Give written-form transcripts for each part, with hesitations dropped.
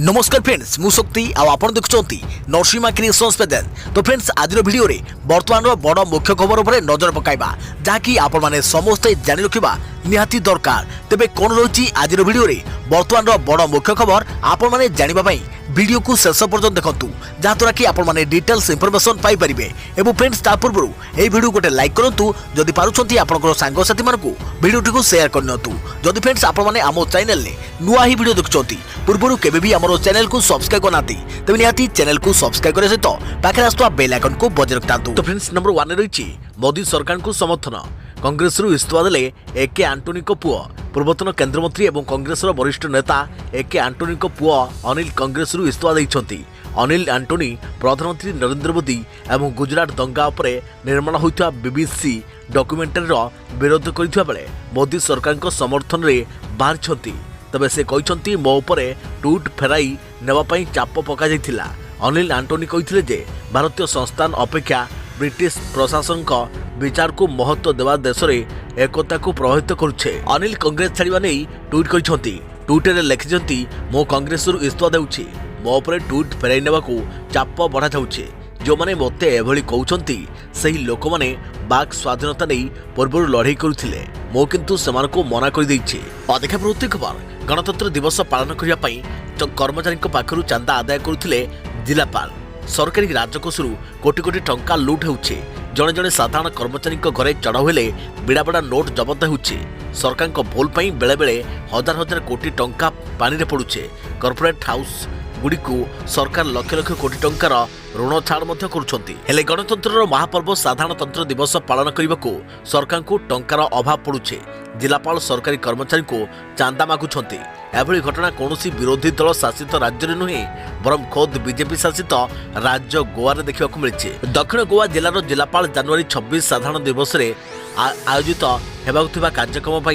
नमस्कार फ्रेंड्स मु शक्ति आपण देखुंत नरसिंहा क्रिएशंस पेजेंट। तो फ्रेंड्स आज वीडियो रे वर्तमान बड़ मुख्य खबर उपर नजर पकाइबा जहाँकि आपण माने समस्ते जानि रखिबा निहाती दरकार। तेबे कोन रही आज वीडियो रे वर्तमान बड़ मुख्य खबर आपण माने जानिबा पई वीडियो को शेष पर्यंत देखंतु जहाँद्वारा कि आपण माने डिटेल्स इनफॉरमेशन पाई परिबे। एवं फ्रेंड्स ता पूर्व ए वीडियो गोटे लाइक करंतु जदि पारुछंती आपनकर सांग साथी मानकु वीडियो टिको शेयर करनतु। जदि फ्रेंड्स आपण माने हमो चैनल ले नुआ ही वीडियो देखुछंती पूर्व केबे भी हमरो चैनल को सब्सक्राइब करनाती तबे निहाती चैनल को सब्सक्राइब करे सहित पाखरे आस्तुवा बेल आइकन को बजाय रखतांतु। तो फ्रेंड्स नंबर 1 रही मोदी सरकार को समर्थन कांग्रेस इस्तीफा देले ए.के. आंटोनी को पुओ पूर्वतन केंद्रमंत्री एवं कांग्रेस वरिष्ठ नेता ए.के. आंटोनी को पुओ अनिल कांग्रेस इस्तीफा देइछंती। अनिल आंटोनी प्रधानमंत्री नरेंद्र मोदी एवं गुजरात दंगा उपरे निर्माण होइता बीबीसी डॉक्यूमेंटरी विरोध करथिबा बेले मोदी सरकार को समर्थन रे बाहरछंती। तबे से कहते मो उपरे ट्वीट फेराई नेबा पई चाप पका जाइथिला। अनिल आंटोनी कहिथिले जे भारतीय संस्थान अपेक्षा ब्रिटिश प्रशासन का विचार को महत्व देवा देश में एकता को प्रभावित करुछे। अनिल कांग्रेस छाड़िबा नै ट्वीट करिसंती। ट्वीटर लिखिसंती मो कांग्रेस इस्तीफा देउछि मो उपरे ट्वीट फेराई नेबा को चाप बढ़ा जाउछि। जो माने मते एभली कहउछंती सही लोक माने बाक स्वाधीनता नै पूर्व लड़ाई करुथिले मो किंतु सेमान को मना कर दैछि। अधिक प्रवृत्ति खबर गणतंत्र दिवस पालन करिया पई कर्मचारी पाखरु चंदा आदाय करुथिले जिलापाल। सरकारी राजकोषरू कोटी कोटी टंका लुट होउछि। जड़े जड़े साधारण कर्मचारी घरे चढ़ाऊ हेले बिड़ा बड़ा नोट जबत होउछि। सरकार को भूल पई बेले बेले हजार हजार कोटी टंका पानी रे पड़ुछे। कॉर्पोरेट हाउस गुडी को सरकार लक्ष लक्ष कोटी टंकार ऋण छाड़ मध्य करुछंती। हेले गणतंत्र महापर्व साधारणतंत्र दिवस पालन करने को सरकार को टंकार अभाव पड़ुछे। जिलापाल सरकारी कर्मचारी को चांदा मागुछंती। एभली घटना कौनसी विरोधी दल शासित राज्य में नुहे बरम खोद बीजेपी शासित राज्य गोवा रे देखा मिली। दक्षिण गोवा जिलार जिलापाल जनवरी 26 साधारण दिवस रे आयोजित होगा कार्यक्रम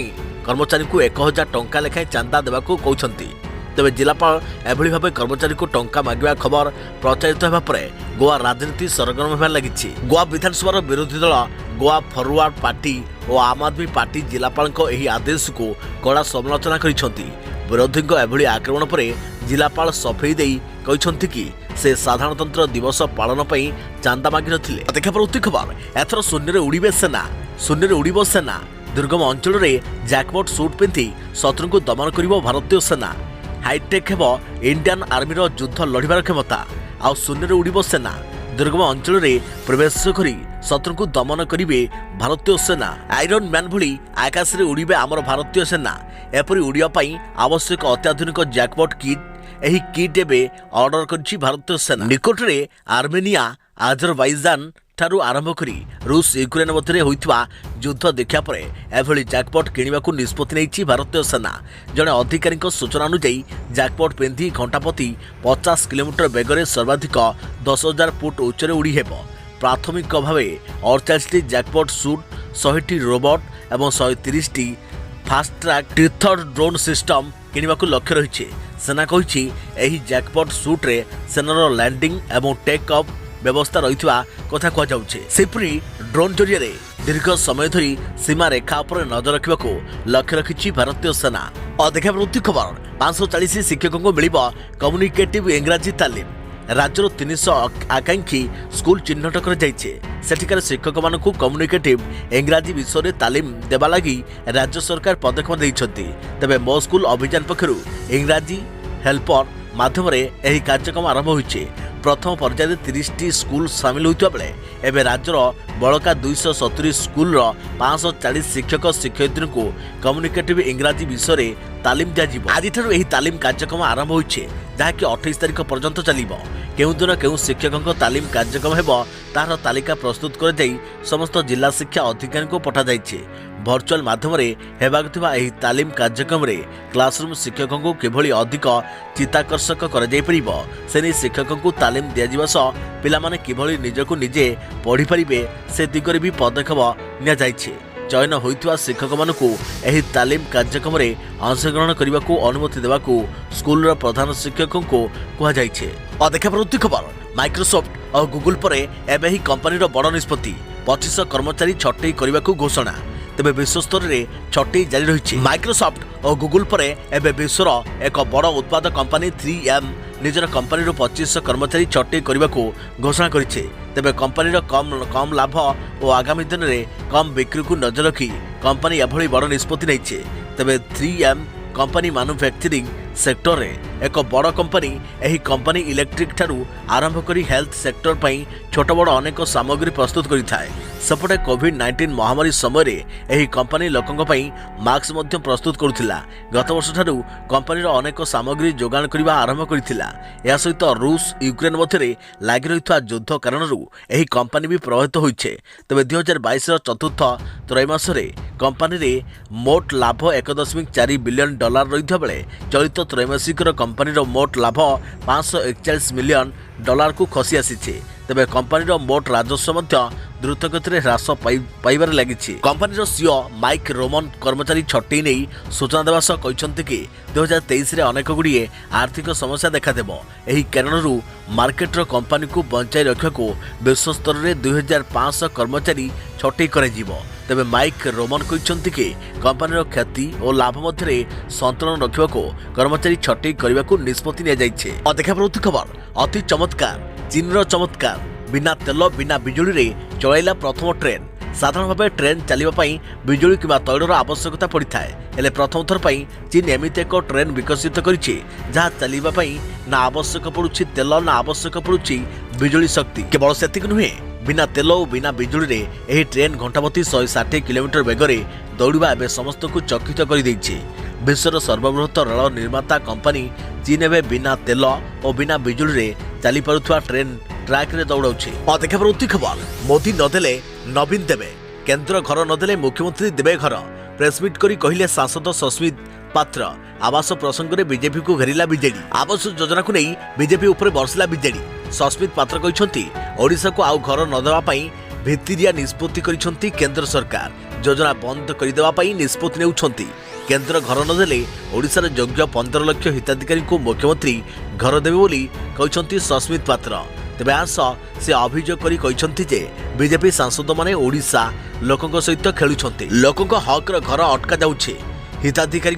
कर्मचारी को 1000 टंका लेखाएं चांदा देवा कहते। तेज जिलापाल एभली भाव कर्मचारी को टंका मांगा खबर प्रचारित होगा पर गोवा राजनीति सरगरम होगा लगी। गोवा विधानसभा विरोधी दल गोवा फरवर्ड पार्टी और आम आदमी पार्टी जिलापाल आदेश को कड़ा समालोचना कर विरोधी एभली आक्रमण पर जिलापाल सफेई दे कहते कि से साधारणतंत्र दिवस पालन पर चांदा मागि नथिले। देखा प्रवृत्ति खबर एथर शून्य उड़ीबे सेना शून्य उड़ीब सेना दुर्गम अंचल में जैकपॉट सूट पिंधि शत्रु को दमन कर भारतीय सेना। हाईटेक हेब इंडियन आर्मीर युद्ध लड़िबार क्षमता आ शून्य उड़ीब सेना दुर्गम अंचल में प्रवेश कर शत्रु को दमन करेंगे भारतीय सेना। आयरन मैन भली आकाश में उड़ीबे आमर भारतीय सेना। एपरी उड़िया पाई आवश्यक अत्याधुनिक जैकपॉट किट एही किट एबे ऑर्डर करछि भारतीय सेना। निकट में आर्मेनिया आजरबाइजान ठारू आरंभ करी रूस यूक्रेन मध्य होइतिबा युद्ध देखा पर एभली जैकपॉट किनिबा को निष्पत्ति नैछि भारतीय सेना। जड़े अधिकारी सूचना अनुसार जैकपॉट पिंधि घंटाप्रति 50 किलोमीटर बेगर सर्वाधिक 10,000 फुट उच्चरे उड़ी हेब। प्राथमिक भाव 48 जैकपॉट सूट 100 रोबोट और 130 fast track tether drone system किनिबा को लक्ष्य रही। सेना कही एही जैकपॉट सूट रे सेनार लैंडिंग एवं टेक ऑफ व्यवस्था रही कथा कहपरी ड्रोन जरिए दीर्घ समय धरी सीमा रेखा पर नजर रखा लक्ष्य रखी भारतीय सेना। अधिक प्रवृत्ति खबर 540 शिक्षकों को मिल कम्युनिकेटिव इंग्राजी तालीम। राज्यर 300 आकांक्षी स्कूल चिन्हट कर शिक्षक मान कम्युनिकेटिव इंग्राजी विषय में तालीम देवा लगी राज्य सरकार पदक्षेप देइछंती। तेबे मो स्कूल अभियान पक्षरु इंग्राजी हेल्पर माध्यम कार्यक्रम आरंभ होइछे। प्रथम पर्याय 30 स्कूल सामिल होता बेले एवं राज्यर बड़का 270 स्कूल 540 शिक्षक शिक्षयित्री को कम्युनिकेटिव इंग्राजी विषय में तालीम दिज्व। आज तालीम कार्यक्रम आरंभ होइछे जहाँकि 28 तारिख पर्यंत चलिबो। केउ दिन केउ शिक्षकों तालीम कार्यक्रम हेबो तार तालिका प्रस्तुत कर जाई समस्त जिला शिक्षा अधिकारी को पठा जाइछे। वर्चुअल माध्यम हेबाकुथिबा एही तालीम कार्यक्रम रे क्लासरूम शिक्षकों को किभली अधिक चित्ताकर्षक कर जाई परिबो से नै शिक्षकों को तालीम दिया जिवा सह पिला माने किभली निजको निजे पढ़ी परिबे से दिगरे भी पदक्षेप निया जाइछे। चयन होइतिबा शिक्षक मानकु एही तालीम कार्यक्रम रे अंशग्रहण करने को अनुमति देवा स्कूल प्रधान शिक्षकों को कहा जाइछे। अधिक प्रवृत्ति खबर माइक्रोसॉफ्ट और गूगल पर एबे ही कंपनी बड़ निष्पत्ति 25 कर्मचारी छटई करने को घोषणा। तेज विश्वस्तर में छटई जारी रही। माइक्रोसॉफ्ट और गूगल पर एबे विश्वर एक बड़ उत्पाद कंपनी 3M निजर कंपनी 2500 कर्मचारी छटई करने को घोषणा करिছে। तेबे कंपनी कम लाभ और आगामी दिन में कम बिक्री को नजर रखी कंपनी एभली बड़ निष्पत्ति नहीं। तेबे 3M कंपनी मैन्युफैक्चरिंग सेक्टर रे एक बड़ कंपनी। एही कंपनी इलेक्ट्रिक ठारू आरंभ करी हेल्थ सेक्टर पई छोट बड़ अनेक सामग्री प्रस्तुत करिथाय। सेपटे कोविड-19 महामारी समय एही कंपनी लोकंक पई मास्क मध्य प्रस्तुत करुथिला। गत वर्ष ठारू कंपनी अनेक सामग्री जोगाण करबा आरंभ करिथिला। या सहित रूस यूक्रेन मध्य लागि रहिथवा युद्ध कारणरू एही कंपनी भी प्रभावित होइछे। तबे 2022 चतुर्थ त्रैमास रे कंपनी रे मोट लाभ 1.4 बिलियन डॉलर रहिथा बेले चलित त्रैमासिक कंपनी मोट लाभ 541 मिलियन डॉलर को खसी आसीছে। तेबे कंपनी मोट राजस्व द्रुतगति ह्रास पाइबार लगी। कंपनी सीईओ माइक रोमन कर्मचारी छटई नहीं सूचना देवा सह कहते कि 2023 रे अनेक गुड़िए आर्थिक समस्या देखादेव। एही कारणरू मार्केटर कंपनी को बंचाई रखा विश्व स्तर में 2500 कर्मचारी छटई कर। तेबे माइक रोमन कहते कि कंपनी क्षति और लाभ मध्य संतुलन रखा कर्मचारी छटई करने को निष्पत्ति निया। देखा पड़ती खबर अति चमत्कार। चीन चमत्कार बिना तेल बिना बिजुली रे चलैला प्रथम ट्रेन। साधारण भाव ट्रेन चलने बिजुली किंवा तैलर आवश्यकता पड़ता है। हेले प्रथम थर पर चीन एमती एक ट्रेन विकसित करिछि जहाँ चलने ना आवश्यक पड़ुछि तेल ना आवश्यक पड़ुछि बिजुली शक्ति। केवल सेतिक नुहे बिना तेल और बिना बिजुली रे एही ट्रेन घंटाप्रति 160 किलोमीटर बेगरे दौड़वा एवं समस्त को चकित कर देछि। विश्वर सर्वबृहत रेल निर्माता कंपनी चीन एवं बिना तेल और बिना बिजुली रे चली पारुथवा ट्रेन ट्रैक रे दौड़ाउछि। देखा पड़ती खबर मोदी नदेले नवीन देवे। केंद्र घर नदेले मुख्यमंत्री देवे घर। प्रेसमिट करी कहिले सांसद सस्मित पात्र। आवास प्रसंग में बीजेपी को घेरिला बीजेडी। आवास योजना को नहीं बीजेपी ऊपर बरसिला बीजेडी। सस्मित पात्र कहते ओडिशा को आउ घर न देवा पई भित्तिरिया निष्पत्ति करिसंती केंद्र सरकार। योजना बंद करदेवा निष्पत्ति नेउछंती। केंद्र घर नदेले ओडिशा रे योग्य 15 लाख हिताधिकारी को मुख्यमंत्री घर देवे बोली कहते सस्मित पात्र। तेबे आस से अभियोग करी कहते जे बीजेपी सांसद माने ओडिशा लोकंक सहित खेलुछंती। लोकंक हक र घर अटका जाउछे। हिताधिकारी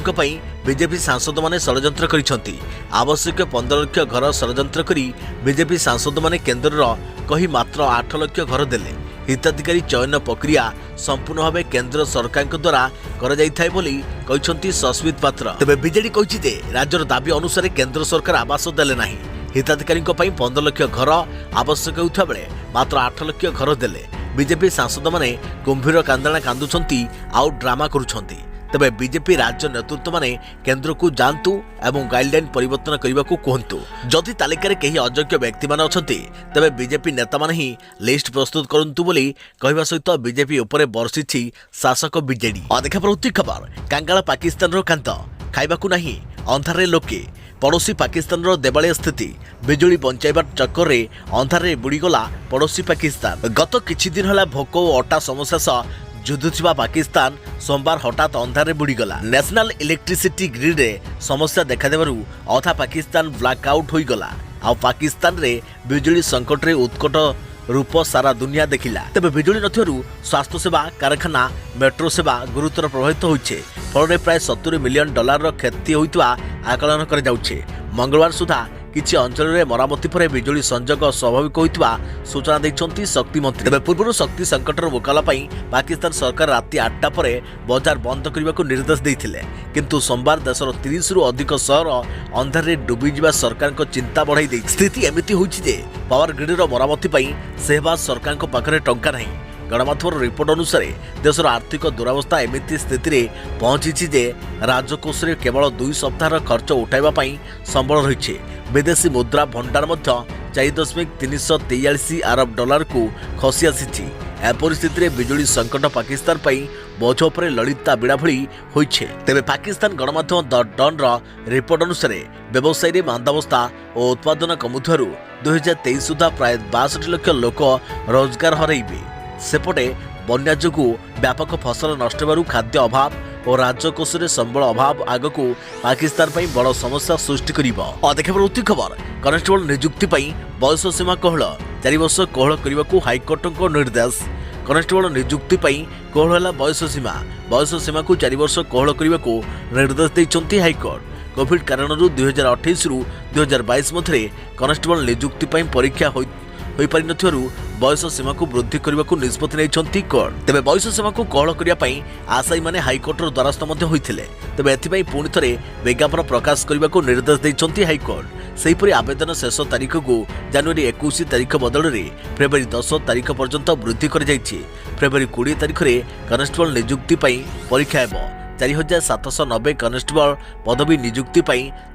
बीजेपी सांसद माने षड्यंत्र करिसंती। आवश्यक 15 लाख घर षड्यंत्र करी बीजेपी सांसद माने केंद्र कही मात्र 8 लाख घर देले। हिताधिकारी चयन प्रक्रिया संपूर्ण भाव केंद्र सरकार द्वारा कर जाइथाय बोली कहते सस्मित पात्र। तेबे बीजेडी कहिछि जे राज्यर दाबी अनुसार केंद्र सरकार आवास देले नाही। हिताधिकारी 15 लाख घर आवश्यक होता बेले मात्र 8 लाख घर देले। बीजेपी सांसद माने कुंभीर कांदणा कांदुछंती आउ ड्रामा करुछंती। तेबे बीजेपी राज्य नेतृत्व माने केंद्र को जानतु एवं गाइडलाइन परिवर्तन करने को कहतु। जदि तालिकार कहीं अयोग्य व्यक्ति मान अछंती तेबे बीजेपी नेता माने ही लिस्ट प्रस्तुत करंतु बोली कहवा सहित बीजेपी ऊपर बरसिछि शासक बीजेडी। देखा पड़ती खबर कांगाल पाकिस्तान रो कांत खाइबाकू नाही अंधारे लोके। पड़ोसी पाकिस्तान रो देवालिया स्थिति बिजुली बंचाइबार चक्कर रे अंधारे बुड़ीगला पड़ोसी पाकिस्तान। गत किछि दिन हला भोक और अटा समस्या सह जुधुथिबा पाकिस्तान सोमवार हठात अंधारे बुड़ीगला। नेशनल इलेक्ट्रिसिटी ग्रिड रे समस्या देखा देबारु अधा पाकिस्तान ब्लैकआउट होईगला। आ पाकिस्तान रे बिजुली संकट रे उत्कट रूप सारा दुनिया देखिला। तेबे बिजुली नथिबारु स्वास्थ्य सेवा कारखाना मेट्रो सेवा गुरुतर प्रभावित होइछे। फल प्राय 70 मिलियन डॉलर रो क्षति होइतवा आकलन कर जाउछे। मंगलवार सुधा किछि अंचल रे मरामती पर बिजुली संजोग स्वाभाविक होइतवा सूचना दैछंती शक्ति मंत्री। तेबे पूर्व शक्ति संकटर मुकाबला पई पाकिस्तान सरकार राति 8टा पर बाजार बंद करने को निर्देश देइथिले। किंतु सोमवार देशर 30 रु अधिक शहर अंधारे डुबी जिबा सरकार को चिंता बढ़ाई दै। स्थिति एमिति होइछि जे पावर ग्रिड रो मरामती पई सेहबाज सरकार को पाखरे टंका नाही। गणमाध्यम रिपोर्ट अनुसार देशर आर्थिक दुरावस्था एमिति स्थिति रे पहुंची जे राजकोष रे केवल 2 सप्ताह खर्च उठाइबा पई संबल रहिछे। विदेशी मुद्रा भंडार 4.343 अरब डॉलर को खसी आसी। परिस्थिति रे बिजुली संकट पाकिस्तान पई बोझ उपर ललिता बिड़ा भली होइछे। तेबे पाकिस्तान गणमाध्यम द डन रो रिपोर्ट अनुसार व्यवसाय रे मांदावस्था और उत्पादन कमुथारु 2023 सुधा प्राय 62 लाख लोक रोजगार हरइबे। सेपटे बन्या जोगु व्यापक फसल नष्ट होबारु खाद्य अभाव और राजकोष रे संबल अभाव आगकू पाकिस्तान पई बड़ समस्या सृष्टि करिबो। देखा पड़ती खबर कनेस्टेबल नियुक्ति पई बयस सीमा कोहल 4 वर्ष कोहल करने को हाइकोर्ट को निर्देश। कनेस्टेबल नियुक्ति कोहल है बयस सीमा को 4 वर्ष कोहल करने को निर्देश देते हाइकोर्ट। कोविड कारण 2028 रु 2022 मध्य कनेस्टेबल नियुक्ति परीक्षा हो पारि नथिबारु बयस सीमा को वृद्धि करने को निष्पत्ति नहीं कोर्ट। तेबे बयस सीमा को कोहल करने आशायी मैंने हाइकोर्टर द्वारस्थ होते तेबे एथिपाई पुणी थे विज्ञापन प्रकाश करने को निर्देश देते हाइकोर्ट। सेहीपरि आवेदन शेष तारीख को जनवरी 21 तारीख बदल में फेब्रुआरी 10 तारीख पर्यंत वृद्धि कर फेब्रुआरी 20 तारीख में कनेस्टेबल नियुक्ति परीक्षा हेब। 4790 कनेस्टेबल पदवी नियुक्ति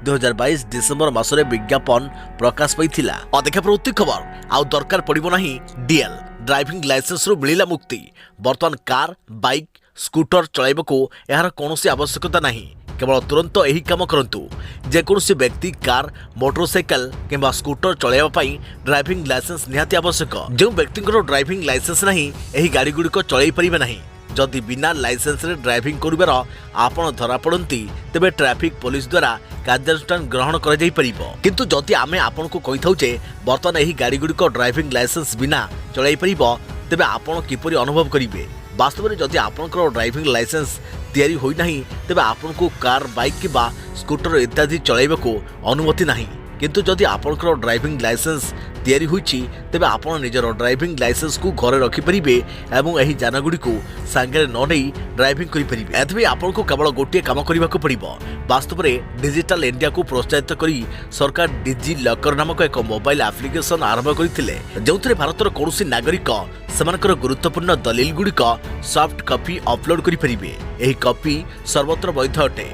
2022 डिसेम्बर मासरे विज्ञापन प्रकाश पाइथिला। अधिक प्रवृत्ति खबर आउ दरकार पड़िबो नाही डीएल ड्राइविंग लाइसेंस रु मिलिला मुक्ति। वर्तमान कार बाइक स्कूटर चलाइबको एहार कोनोसी आवश्यकता नाही। केवल तुरंत यही काम करंतु। जेकोसी व्यक्ति कार मोटरसाइकल किंबा स्कूटर चलाइबा पई ड्राइविंग लाइसेंस निहाती आवश्यक। जो व्यक्तिଙ୍କର ड्राइविंग लाइसेंस नाही एही गाड़ी गुड़िक चलाई परिबे नाही। जदि बिना लाइसेंस रे ड्राइविंग करिबार आपण धरा पड़ती तेबे ट्रैफिक पुलिस द्वारा कार्यानुष्ठान ग्रहण कर जाई परिबो। किंतु जदि आमे आपण को कहिथाउ जे वर्तमान एही गाड़ी गुड़िक ड्राइविंग लाइसेंस बिना चलाई परिबो तेबे आपण किपरि अनुभव करिवे। वास्तव में जदि आपनकर ड्राइविंग लाइसेंस तैयारी होई नाही तेबे आपण को कार बाइक किबा स्कूटर इत्यादि चलाइबाको अनुमति नाही। किंतु जदि आपनकर ड्राइविंग लाइसेंस तैयारी होईची तेबे आपण निजर ड्राइविंग लाइसेंस को घरे रखि परिबे एवं एही जाना गुडी को संगे न नै ड्राइविंग करि परिबे। एतबे आपण को केवल गोटे काम करिबाको पड़िबो। वास्तव में डिजिटल इंडिया को प्रोत्साहित करी सरकार डिजी लॉकर नामक एक मोबाइल एप्लिकेशन आरंभ करथिले जोंथरे भारतर कोनोसी नागरिक सेमानकर गुरुत्वपूर्ण दलिल गुडिक सॉफ्ट कॉपी अपलोड करि परिबे। एही कॉपी सर्वत्र वैध अटे।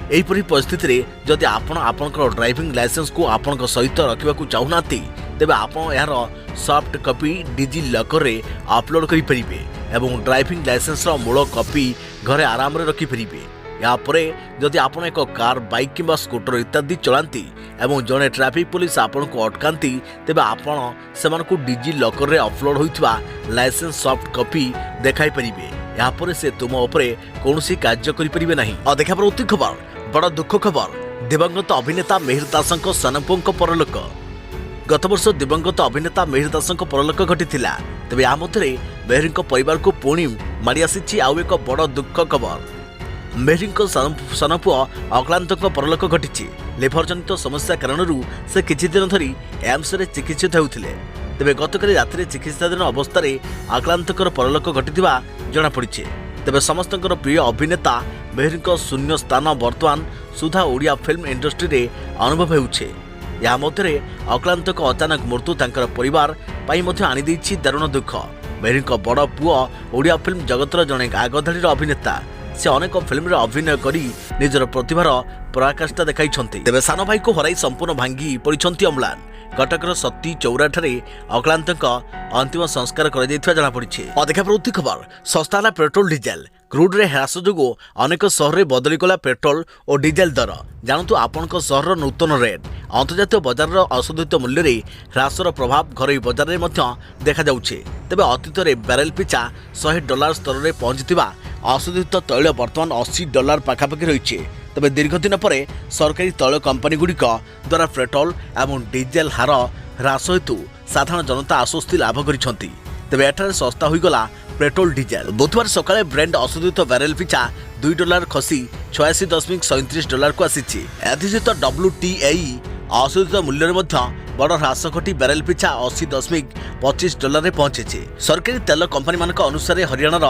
एहीपरि परिस्थिति रे जदि आपण आपनकर ड्राइविंग लाइसेंस को आपनक सहित रखिबाकू चाहुनाती तेबे आपण यार सॉफ्ट कॉपी डिजी लॉकर रे अपलोड करि परिबे एवं ड्राइविंग लाइसेंस रो मूल कॉपी घरे आराम रे रखि परिबे। या परे जदि आपण एक कार बाइक किंबा स्कूटर इत्यादि चलांती एवं जने ट्रैफिक पुलिस आपण को अटकांती तेबे आपण सेमान को डिजी लॉकर रे अपलोड होइतबा लाइसेंस सॉफ्ट कॉपी देखाई परिबे। या परे से तुम उपरे कोनोसी कार्य करि परिबे नाही। अधिक प्रवृत्ति खबर बड़ दुख खबर दिवंगत अभिनेता मिहिर दासଙ୍କ सानपुଙ୍କ परलोक। गत वर्ष दिवंगत अभिनेता मिहिर दासଙ୍କ परलोक घटिथिला। तेबे आ मध्यरे मिहिरଙ୍କ परिवार को पुणी मारी आसीछि आउ एक बड़ दुख खबर। मिहिरଙ୍କ सानपुଅ अक्लांतଙ୍କ परलोक घटिछि। लिभर जनित समस्या कारणरू से किछि दिन धरी एम्स रे चिकित्सित हेउथिले। तेबे गतकाली रात्रि चिकित्साधीन अवस्था रे अक्लांतकर परलोक घटिथिबा जणा पड़िछि। तेबे समस्तଙ୍କର प्रिय अभिनेता मिहिरଙ୍କ शून्य स्थान वर्तमान सुधा ओडिया फिल्म इंडस्ट्री रे अनुभव हेउछे। या मध्यरे अक्लांतक अचानक मृत्यु तांकर परिवार पाई मध्य आनी दैछि दारुण दुख। मिहिरଙ୍କ बड़ पुओ ओडिया फिल्म जगतर जणे आगधाड़ीर अभिनेता। से अनेक फिल्म अभिनय करी निजर प्रतिभार पराकाष्ठा देखाइछन्ति। तेबे सान भाई को हराई संपूर्ण भांगी पड़िछन्ति अम्लान। कटकर सती चौरा ठारे अक्लांतक अंतिम संस्कार कर जना पड़ी। अधिक प्रवृत्ति खबर सस्ता पेट्रोल डीजेल क्रूड रे ह्रास जो अनेक सहर बदली गला पेट्रोल और डीजेल दर। जानतु आपनक सहर नूतन रेट अंतर्जातीय बजार असंतुलित मूल्य रे ह्रासर प्रभाव घर बजार में देखा जाउछे। तेबे अतीत रे बैरेल पिछा $100 स्तर में पहुंचीथिबा असंतुलित तैल वर्तमान $80 पाखापाखि रही। तेबे दीर्घ दिन पर सरकारी तैल कंपनी गुड़िक द्वारा पेट्रोल एवं डीजेल हार ह्रास हेतु साधारण जनता आश्वस्ति लाभ करिसेंति। तेबे एठारे सस्ता होईगला पेट्रोल डीजेल। बुधवार सकाळे ब्रेंड असंतुलित बैरेल पिछा $2 खसी $86.37 को आसीछि। एथिसहित WTI असंतुलित मूल्य में बड़ ह्रास घटी बैरेल पिछा $80.25 में पहुंचे। सरकारी तेल कंपनी मानक अनुसार हरियाणार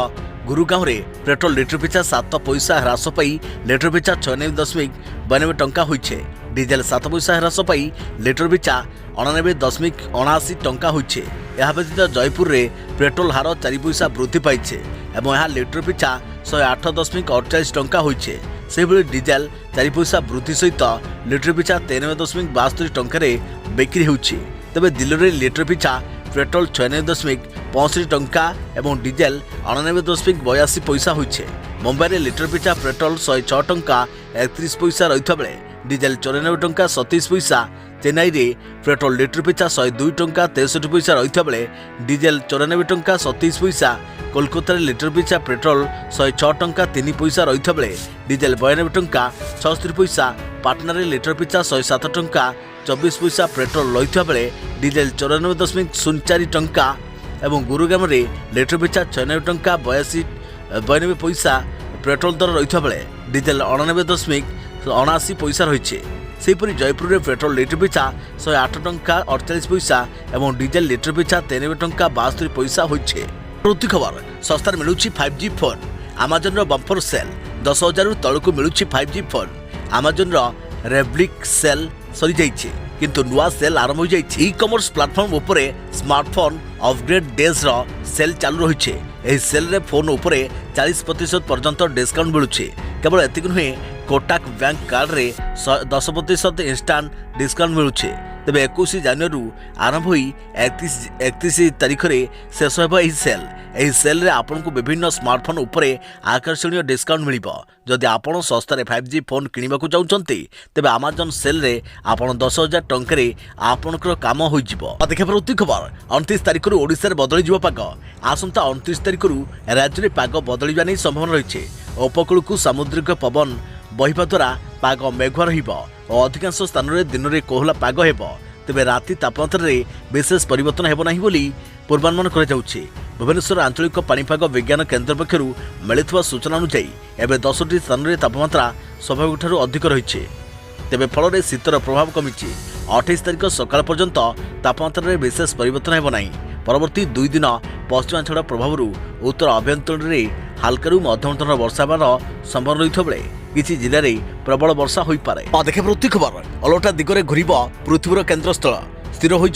गुरुगांव रे पेट्रोल लिटर पिछा 7 पैसा ह्रास पाई लिटर पिछा 96.92 टंका होइछे। डीजेल 7 पैसा ह्रास पाई लिटर पिछा 99.79 टंका होइछे। यह व्यतीत जयपुर रे पेट्रोल हार 4 पैसा वृद्धि पाइछे एवं यह लिटर पिछा 108.48 टंका होइछे। सेहिभଳି डीजेल 4 पैसा वृद्धि सहित लिटर पिछा 93.72 टंका बिक्री होउछि। तेबे दिल्ली रे लिटर पिछा पेट्रोल 96.65 टंका एवं डीजेल 99.82 पैसा होइछे। मुंबई रे लिटर पिछा पेट्रोल 106 टंका 31 पैसा रहिथा बेले डीजेल 94 टंका 37 पैसा। चेन्नई रे पेट्रोल लिटर पिछा 102 टंका 63 पैसा रहिथा बेले डीजेल 94 टंका 37 पैसा। कोलकाता रे लिटर पिछा पेट्रोल 106 टंका 3 पैसा रहिथा बेले डीजेल 92 टंका 76 पैसा। पाटना रे लिटर पिछा 107 टंका 24 पैसा पेट्रोल रहिथा बेले डीजेल 94.04 टंका और गुरुग्राम में लिटर पिछा 96 टंका 92 पैसा पेट्रोल दर रही बेले डीजेल 99.79 पैसा रही। सेहीपरि जयपुर में पेट्रोल लिटर पिछा 108 टंका 48 पैसा और डीजेल लिटर पिछा 93 टंका 72 पैसा होइछे। प्रति खबर सस्तार मिलुछि 5G फोन। आमाजन बम्पर सेल 10,000 तलू मिलुछि 5G फोन। आमाजन रेब्लिक सेल सरी जाइछे किंतु नुआ सेल आरंभ हो जाइछे। ई कॉमर्स प्लेटफॉर्म उपरे स्मार्टफोन अपग्रेड डेज रो सेल चालू रही। एही सेल रे फोन उपरे 40% पर्यंत डिस्काउंट मिलुछि। केवल एतिक नुहे कोटाक बैंक कार्ड रे 10% इंस्टांट डिस्काउंट मिलुछि। तेबे 21 जनवरी आरंभ होई 31 तारिख रे शेष होबो एही सेल। एही सेल रे आपन को विभिन्न स्मार्टफोन उपरे आकर्षणीय डिस्काउंट मिलिबो। जदि आपन सस्तारे 5G फोन किनिबाकू चाहुचंती तेबे Amazon सेल रे आपन 10,000 टंका रे आपनकर काम होई जिवो। देखा प्रति खबर 29 तारिख रु ओडिसा रे बदली जिवो पाग। आसंता 29 तारिख रु राज्य रे पाग बदलिबा नै संभावना रहिছে। उपकूल को सामुद्रिक पवन बहिबा द्वारा पाग मेघुआ रहिबो और अधिकांश स्थान रे दिन रे कोहला पाग हेबो। तेबे राति तापमात्रा रे विशेष परिवर्तन हेबो नाही बोली पूर्वानुमान करा जाउछि। भुवनेश्वर आंचलिक पाणीपाग विज्ञान केन्द्र पक्षरु मिलिथिबा सूचना अनुसार एबे 10टी स्थान रे तापमात्रा स्वाभाविक ठारू अधिक रहिছে। तेबे फल रे शीतर प्रभाव कमिछि। 28 तारिख सकाळ पर्यंत तापमात्रा रे विशेष परिवर्तन हेबो नाही। परवर्ती 2 दिन पश्चिमांचल प्रभाव उत्तर अभ्यंतर रे हालकारु मध्यम धरण वर्षा होबार संभावना रही बेले किसी जिले में प्रबल वर्षा हो पारे। देखे प्रति खबर अलटा दिगरे घूरब पृथ्वीर केन्द्रस्थल स्थिर हो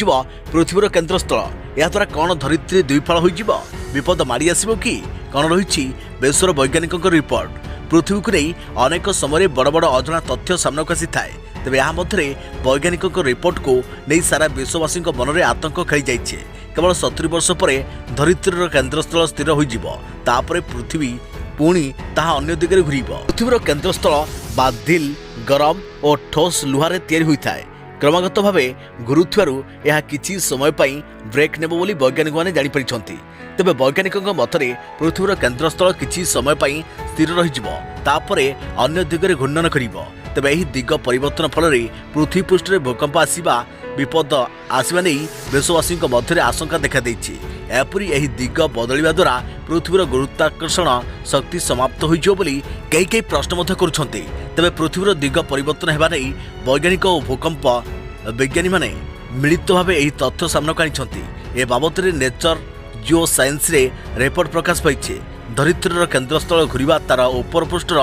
पृथ्वीर केन्द्रस्थल। याद्वारा कौन धरित्री द्विफल हो विपद माड़ी आसो कि कौन रही बेसर वैज्ञानिक रिपोर्ट। पृथ्वी को नहीं अनेक समय बड़ बड़ अजना तथ्य सामना को आसी थाए। तेबे या मध्य वैज्ञानिक रिपोर्ट को नहीं सारा विश्ववासी मन में आतंक खेली जाइए। केवल 70 वर्ष पर धरित्रीर केन्द्रस्थल स्थिर होपर पृथ्वी पुणी ताहा अन्य दिगरे घूरीब। पृथ्वीर केन्द्रस्थल बाधिल गरम और ठोस लुहारे तैयारी होता है। क्रमागत भाव घुरुथिबारु यह किछि समय पई ब्रेक नेबो बोली वैज्ञानिक माने जानि परिछंती। तेबे वैज्ञानिकक मतरे पृथ्वीर केन्द्रस्थल किछि समय पई स्थिर रहिजिबो तापरे अन्य दिगरे घूर्णन करिबो। तेबे एही दिग परिवर्तन फल पृथ्वी पृष्ठ में भूकंप आसिबा विपद आसवा नहीं देशवासी मध्य आशंका देखा देछि। एपरी एही दिग बदलिबा द्वारा पृथ्वीर गुरुत्वाकर्षण शक्ति समाप्त होइजो बोली कई प्रश्न मध्य करुछंती। तेबे पृथ्वीर दिग परिवर्तन हेबा नै वैज्ञानिक और भूकंप विज्ञानी माने मिलित भाव एही तथ्य सामना आनिछंती। ए बाबत नेचर जिओ साइंस रे रिपोर्ट प्रकाश पाइछे। धरित्रीर केन्द्रस्थल घूरीबा तार उपर पृष्ठर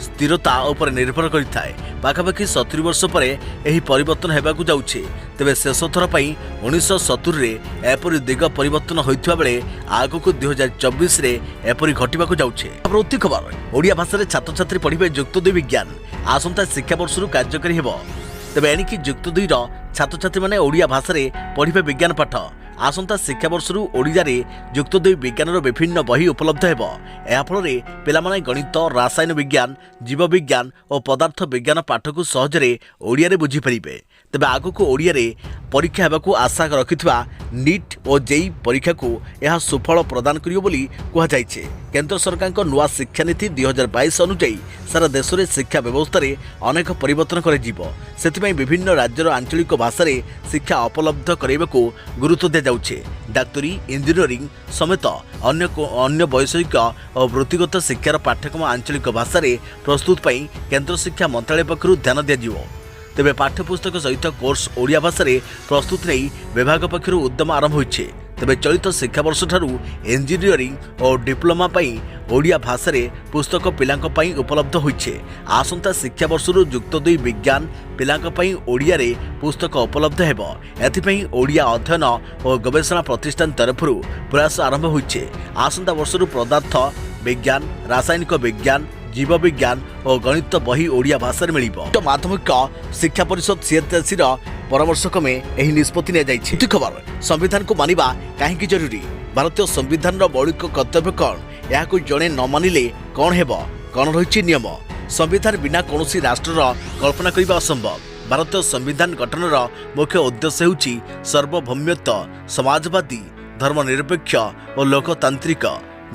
स्थिरता उपर निर्भर करिथाए। पाखापाखि 70 वर्ष पर एही परिवर्तन हेबाकू जाउछे। तेबे शेष थर पई 1970 रे एपरि दिग परिवर्तन होइथिबा बेले आगकू 2024 रे एपरि घटिबाकू जाउछे। प्रति खबर ओडिया भाषा रे छात्र छात्री पढ़िबे युक्त 2 विज्ञान आसंता शिक्षा वर्षरु कार्यकारी हेबो। तेबे एनिकी युक्त 2 रो छात्र छात्री माने ओडिया भाषा रे पढ़िबे विज्ञान पाठ आसंता शिक्षा वर्षरु ओडिया रे युक्त 2 विज्ञान विभिन्न बही उपलब्ध हेबो। एहा फल पिलामाने गणित रसायन विज्ञान जीव विज्ञान और पदार्थ विज्ञान पाठ को सहजरे ओडिया रे बुझी परिबे। तेबे आगकू ओडिया रे परीक्षा हेबाकू आशा रखिथिबा नीट और जेई परीक्षा को यह सुफल प्रदान करियो बोली कहा जाइछे। केंद्र सरकार को नुआ शिक्षा नीति 2022 अनुसार सारा देश में शिक्षा व्यवस्था रे अनेक परिवर्तन कर जीवो। सेतिपई विभिन्न राज्यर आंचलिक भाषा रे शिक्षा उपलब्ध कराइबाकू गुरुत्व दिया जाउछे। डाक्तरी इंजीनियरिंग समेत अन्य वैषयिक और वृत्तिगत शिक्षार पाठ्यक्रम आंचलिक भाषा रे प्रस्तुत पई केंद्र शिक्षा मंत्रालय पक्षरु ध्यान दिया जिवो। तेबे पाठ्यपुस्तक सहित कोर्स ओडिया भाषा रे प्रस्तुत नहीं विभाग पक्षरु उद्यम आरंभ होइछे। तेबे चलित शिक्षा वर्ष ठारू इंजीनियरिंग और डिप्लोमा पई ओडिया भाषा रे पुस्तक पिलांक पई उपलब्ध होइछे। आसंता शिक्षा वर्षरु युक्त 2 विज्ञान पिलांक पई ओडिया रे पुस्तक उपलब्ध हेबो। एथिपई ओडिया अध्ययन और गवेषणा प्रतिष्ठान तरफरु प्रयास आरंभ होइछे। आसंता वर्षरु पदार्थ विज्ञान रासायनिक विज्ञान जीव विज्ञान और गणित बही ओडिया भाषा मिलिबो। माध्यमिक शिक्षा परिषद सीएचएससी परामर्श क्रमे एही निष्पत्ति ने जाइछि। खबर संविधान को मानिबा काहेकि जरूरी भारतीय संविधान मौलिक कर्तव्य कौन याकू जणे न मानिले कौन हेबो कौन रहिछि नियम। संविधान बिना कौनसी राष्ट्रर कल्पना करिबा असंभव। भारतीय संविधान गठनर मुख्य उद्देश्य हेउछि सार्वभौमत्व समाजवादी धर्मनिरपेक्ष और लोकतांत्रिक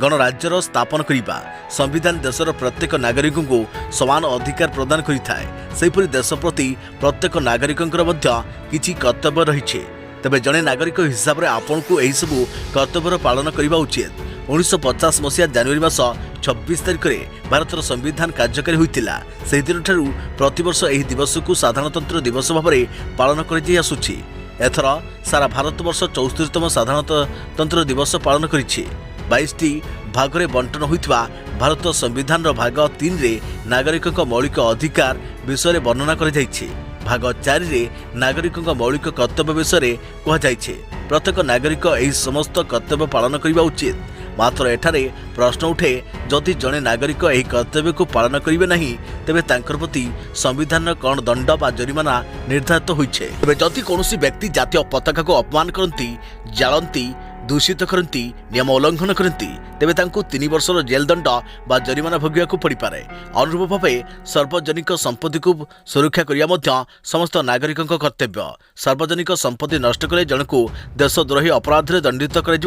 गणराज्यर स्थापन करिबा। संविधान देशर प्रत्येक नागरिक को समान अधिकार प्रदान करिथाए। सेहिपरि देश प्रति प्रत्येक नागरिकंकर मध्य किछि कर्तव्य रहिछे। तेबे जड़े नागरिक हिसाब से आपन को यही सबू कर्तव्यर पालन करने उचित। 1950 मसीहा जनवरी मास 26 तारिख में भारतर संविधान कार्यकारी होता से दिन ठारू प्रतिवर्ष यह दिवस को साधारणतंत्र दिवस भाव में पालन कर आसुछि। एथर सारा भारतवर्ष 74तम साधारणतंत्र दिवस पालन करिछि। 22टी भागरे बंटन होइतबा भारत संविधान भाग 3 रे नागरिकों मौलिक अधिकार विषय वर्णना कर जाइछि। भाग 4 रे नागरिकों मौलिक कर्तव्य विषय कहुଯାଇଛି। प्रत्येक नागरिक यही समस्त कर्तव्य पालन करने उचित। मात्र एठारे प्रश्न उठे जदि जड़े नागरिक यही कर्तव्य को पालन करेंगे नहीं तेबे तांकर प्रति संविधान कौन दंड बा जरिमाना निर्धारित होइछे। तेबे जदि कौनसी व्यक्ति जातीय पताका को अपमान करती, जालती, दूषित करती, नियम उल्लंघन करती तेबे तांको 3 वर्षर जेल दंड बा जरिमाना भोगिया को पड़ी पारे। अनुरूप भावे सार्वजनिक संपत्ति को सुरक्षा करिया मध्य समस्त नागरिकों कर्तव्य। सार्वजनिक संपत्ति नष्ट कले जनकु देशद्रोही अपराध रे दंडित कर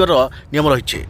नियम रही।